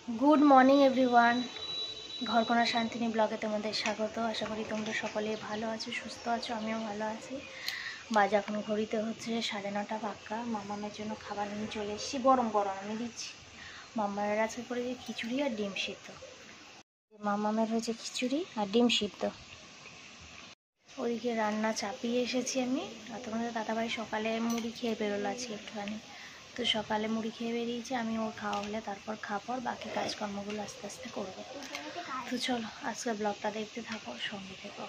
Good morning everyone, ঘরকোনা Shantini ব্লগে তোমাদের স্বাগত। আশা করি তোমরা সকলে ভালো আছো, সুস্থ আছো, আমিও ভালো আছি। বাজ এখন ঘড়িতে হচ্ছে 9:30 পাক্কা। মামামের জন্য খাবার নিয়ে চলে এসেছি, গরম গরম আমি দিচ্ছি। মামামের আজকে করেছে খিচুড়ি আর ডিম সিদ্ধ। মামামের হয়েছে খিচুড়ি আর ডিম সিদ্ধ। ওদিকে রান্না চাপিয়ে এসেছি আমি। আর তোমাদের দাদাভাই সকালে মুড়ি খেয়ে বেরোলো আজকে একটুখানি, তো সকালে মুড়ি খেয়ে বেরিয়েছি। আমি ওর খাওয়া হলে তারপর খাবো, আর বাকি কাজকর্মগুলো আস্তে আস্তে করবো। তো চলো আজকে ব্লগটা দেখতে থাকো, সঙ্গে থেকো।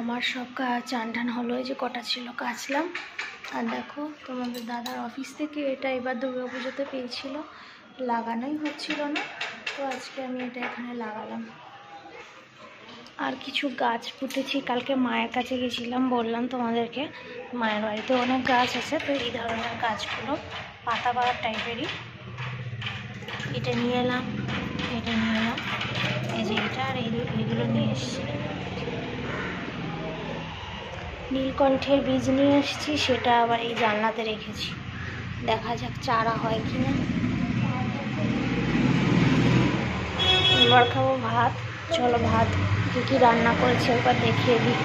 আমার সব কাজ চান টান হলো, এই যে কটা ছিল কাচলাম। আর দেখো তোমাদের দাদার অফিস থেকে এটা এবার দুর্গাপুজোতে পেয়েছিল, লাগানোই হচ্ছিল না, তো আজকে আমি এটা এখানে লাগালাম। আর কিছু গাছ পুঁতেছি, কালকে মায়ের কাছে গেছিলাম, বললাম তোমাদেরকে মায়ের বাড়িতে অনেক গাছ আছে, তো এই ধরনের গাছগুলো পাতা বাড়ার টাইপেরই এটা নিয়ে এলাম, এই যে এটা, আর এইগুলো নিয়ে এসেছি। নীলকণ্ঠের বীজ নিয়ে এসেছি, সেটা আবার এই জানলাতে রেখেছি, দেখা যাক চারা হয় কিনা। এবার খাবো ভাত। চলো ভাত কী কী রান্না করেছি একবার দেখিয়ে দিই।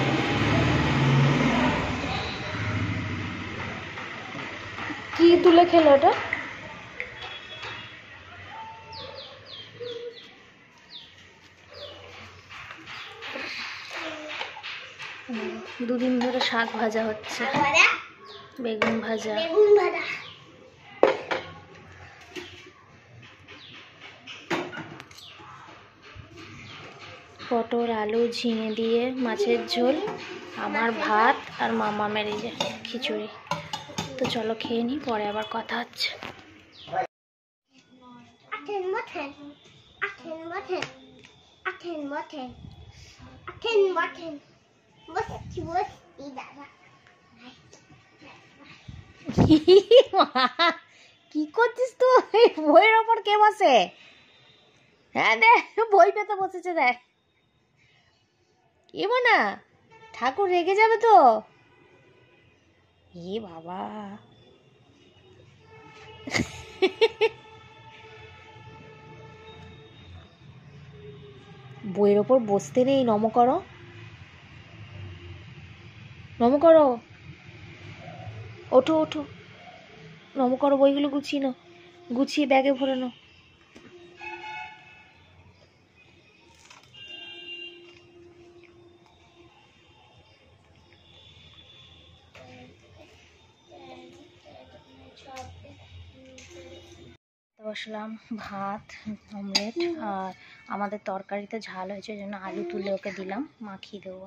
কি তুলে খেলো ওটা? দুদিন ধরে শাক ভাজা হচ্ছে, বেগুন ভাজা, পটল আলু ঝিঙে দিয়ে মাছের ঝোল, আমার ভাত, আর মামামের এই যে খিচুড়ি। তো চলো খেয়ে নিই, পরে আবার কথা হচ্ছে। কি করছিস তুই? বইয়ের ওপর কে বসে? হ্যাঁ দেখ, বই পেতে বসেছে দেখ। এ না, ঠাকুর রেগে যাবে তো। এ বাবা, বইয়ের ওপর বসতে নেই। নম করো, নম করো, ওঠো ওঠো, নম করো, বইগুলো গুছিয়ে নাও, গুছিয়ে ব্যাগে ভরে নাও। বসলাম, ভাত, অমলেট, আর আমাদের তরকারিতে ঝাল হয়েছে, জন্য আলু তুলে ওকে দিলাম, মাখিয়ে দেবো।